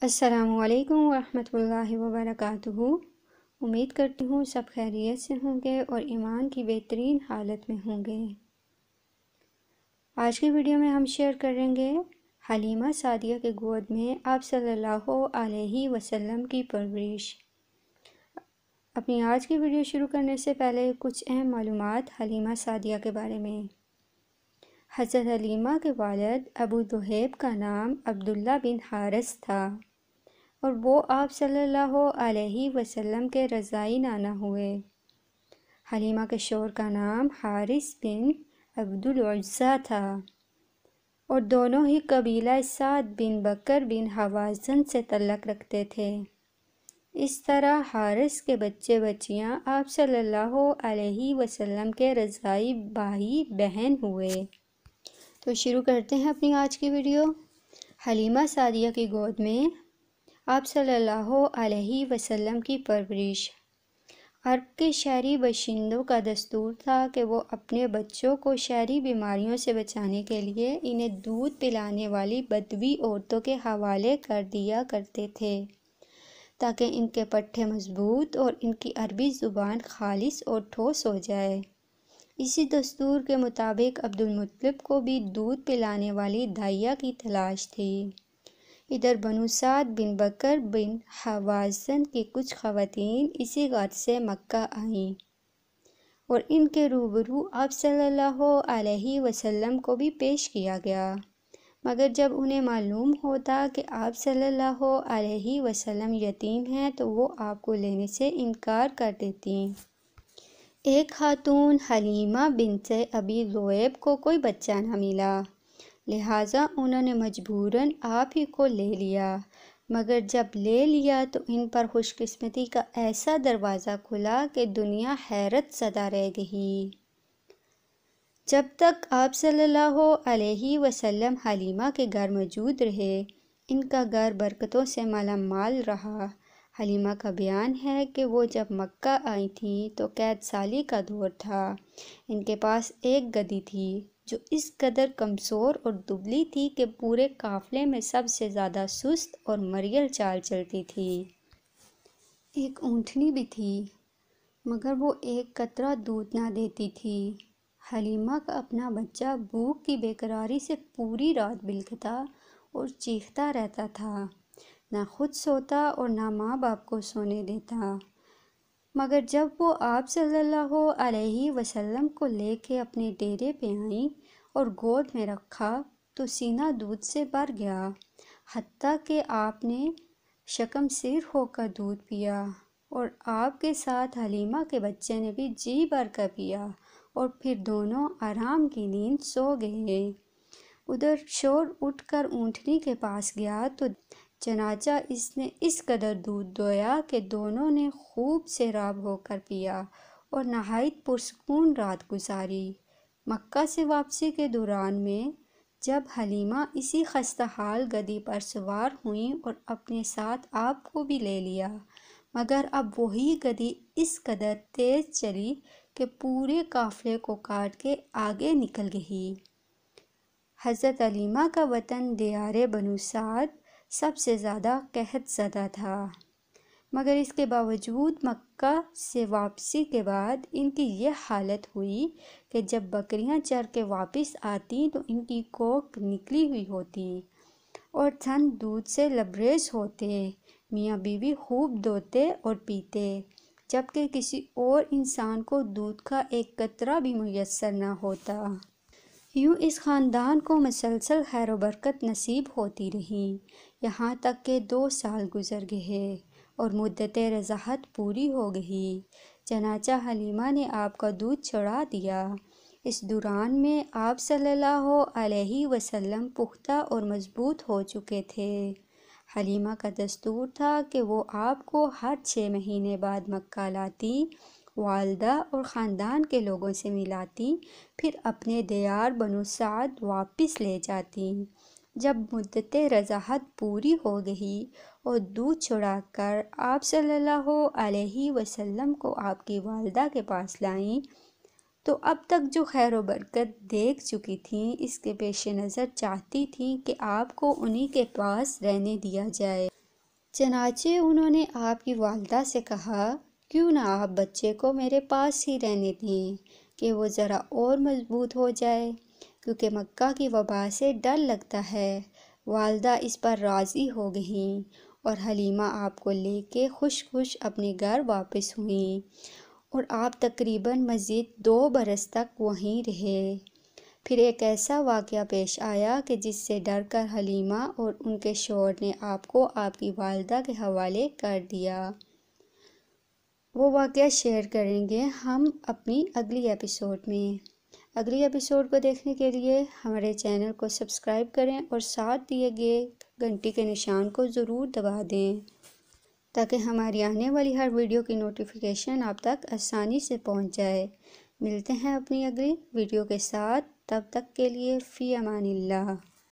السلام علیکم ورحمۃ اللہ وبرکاتہ۔ امید کرتی ہوں سب خیریت سے ہوں گے اور ایمان کی بہترین حالت میں ہوں گے۔ آج کی ویڈیو میں ہم شیئر کریں گے حلیمہ سعدیہ کے گود میں آپ صلی اللہ علیہ وسلم کی پرورش۔ اپنی آج کی ویڈیو شروع کرنے سے پہلے کچھ اہم معلومات حلیمہ سعدیہ کے بارے میں۔ حضرت حلیمہ کے والد ابو ذہیب کا نام عبداللہ بن حارث تھا اور وہ آپ صلی اللہ علیہ وسلم کے رضاعی نانا ہوئے۔ حلیمہ کے شوہر کا نام حارث بن عبد العزیٰ تھا اور دونوں ہی قبیلہ سعد بن بکر بن حوازن سے تعلق رکھتے تھے۔ اس طرح حارث کے بچے بچیاں آپ صلی اللہ علیہ وسلم کے رضاعی بھائی بہن ہوئے۔ تو شروع کرتے ہیں اپنی آج کی ویڈیو۔ حلیمہ سعدیہ کی گود میں آپ صلی اللہ علیہ وسلم کی پرورش۔ عرب کے شہری باشندوں کا دستور تھا کہ وہ اپنے بچوں کو شہری بیماریوں سے بچانے کے لیے انہیں دودھ پلانے والی بدوی عورتوں کے حوالے کر دیا کرتے تھے تاکہ ان کے پٹھے مضبوط اور ان کی عربی زبان خالص اور ٹھوس ہو جائے۔ اسی دستور کے مطابق عبد المطلب کو بھی دودھ پلانے والی دائیہ کی تلاش تھی۔ ادھر بنو سعد بن بکر بن حوازن کی کچھ خواتین اسی غرض سے مکہ آئیں اور ان کے روبرو آپ صلی اللہ علیہ وسلم کو بھی پیش کیا گیا، مگر جب انہیں معلوم ہوتا کہ آپ صلی اللہ علیہ وسلم یتیم ہیں تو وہ آپ کو لینے سے انکار کر دیتیں۔ ایک خاتون حلیمہ بنت ابی ذؤیب کو کوئی بچہ نہ ملا، لہٰذا انہوں نے مجبوراً آپ ہی کو لے لیا، مگر جب لے لیا تو ان پر خوش قسمتی کا ایسا دروازہ کھلا کہ دنیا حیرت زدہ رہ گئی۔ جب تک آپ صلی اللہ علیہ وسلم حلیمہ کے گھر موجود رہے، ان کا گھر برکتوں سے مالا مال رہا۔ حلیمہ کا بیان ہے کہ وہ جب مکہ آئی تھیں تو قید سالی کا دور تھا۔ ان کے پاس ایک گدھی تھی جو اس قدر کمزور اور دبلی تھی کہ پورے قافلے میں سب سے زیادہ سست اور مریل چال چلتی تھی۔ ایک اونٹنی بھی تھی مگر وہ ایک قطرہ دودھ نہ دیتی تھی۔ حلیمہ کا اپنا بچہ بھوک کی بے قراری سے پوری رات بلکتا اور چیختا رہتا تھا، نہ خود سوتا اور نہ ماں باپ کو سونے دیتا، مگر جب وہ آپ صلی اللہ علیہ وسلم کو لے کے اپنے ڈیرے پہ آئیں اور گود میں رکھا تو سینہ دودھ سے بھر گیا، حتیٰ کہ آپ نے شکم سیر ہو کر دودھ پیا اور آپ کے ساتھ حلیمہ کے بچے نے بھی جی بھر کر پیا اور پھر دونوں آرام کی نیند سو گئے۔ ادھر شور اٹھ کر اونٹنی کے پاس گیا تو چنانچہ اس نے اس قدر دودھ دویا کہ دونوں نے خوب سیراب ہو کر پیا اور نہایت پرسکون رات گزاری۔ مکہ سے واپسی کے دوران میں جب حلیمہ اسی خستہ حال گدھی پر سوار ہوئیں اور اپنے ساتھ آپ کو بھی لے لیا، مگر اب وہی گدھی اس قدر تیز چلی کہ پورے قافلے کو کاٹ کے آگے نکل گئی۔ حضرت حلیمہ کا وطن دیار بنو سعد سب سے زیادہ قحط زدہ تھا، مگر اس کے باوجود مکہ سے واپسی کے بعد ان کی یہ حالت ہوئی کہ جب بکریاں چر کے واپس آتیں تو ان کی کوکھ نکلی ہوئی ہوتی اور تھن دودھ سے لبریز ہوتے، میاں بیوی خوب دوتے اور پیتے، جبکہ کسی اور انسان کو دودھ کا ایک قطرہ بھی میسر نہ ہوتا۔ یوں اس خاندان کو مسلسل خیر و برکت نصیب ہوتی رہی، یہاں تک کہ 2 سال گزر گئے اور مدت رضاعت پوری ہو گئی۔ چنانچہ حلیمہ نے آپ کا دودھ چڑھا دیا۔ اس دوران میں آپ صلی اللہ علیہ وسلم پختہ اور مضبوط ہو چکے تھے۔ حلیمہ کا دستور تھا کہ وہ آپ کو ہر 6 مہینے بعد مکہ لاتیں، والدہ اور خاندان کے لوگوں سے ملاتیں، پھر اپنے دیار بنو سعد واپس لے جاتیں۔ جب مدت رضاعت پوری ہو گئی اور دودھ چڑھا کر آپ صلی اللہ علیہ وسلم کو آپ کی والدہ کے پاس لائیں تو اب تک جو خیر و برکت دیکھ چکی تھیں اس کے پیش نظر چاہتی تھیں کہ آپ کو انہی کے پاس رہنے دیا جائے۔ چنانچہ انہوں نے آپ کی والدہ سے کہا، کیوں نہ آپ بچے کو میرے پاس ہی رہنے دیں کہ وہ ذرا اور مضبوط ہو جائے، کیونکہ مکہ کی وبا سے ڈر لگتا ہے۔ والدہ اس پر راضی ہو گئیں اور حلیمہ آپ کو لے کے خوش خوش اپنے گھر واپس ہوئیں، اور آپ تقریباً مزید 2 برس تک وہیں رہے۔ پھر ایک ایسا واقعہ پیش آیا کہ جس سے ڈر کر حلیمہ اور ان کے شوہر نے آپ کو آپ کی والدہ کے حوالے کر دیا۔ وہ واقعہ شیئر کریں گے ہم اپنی اگلی ایپیسوڈ میں۔ اگلی ایپیسوڈ کو دیکھنے کے لیے ہمارے چینل کو سبسکرائب کریں اور ساتھ دیے گئے گھنٹی کے نشان کو ضرور دبا دیں تاکہ ہماری آنے والی ہر ویڈیو کی نوٹیفیکیشن آپ تک آسانی سے پہنچ جائے۔ ملتے ہیں اپنی اگلی ویڈیو کے ساتھ، تب تک کے لیے فی امان اللہ۔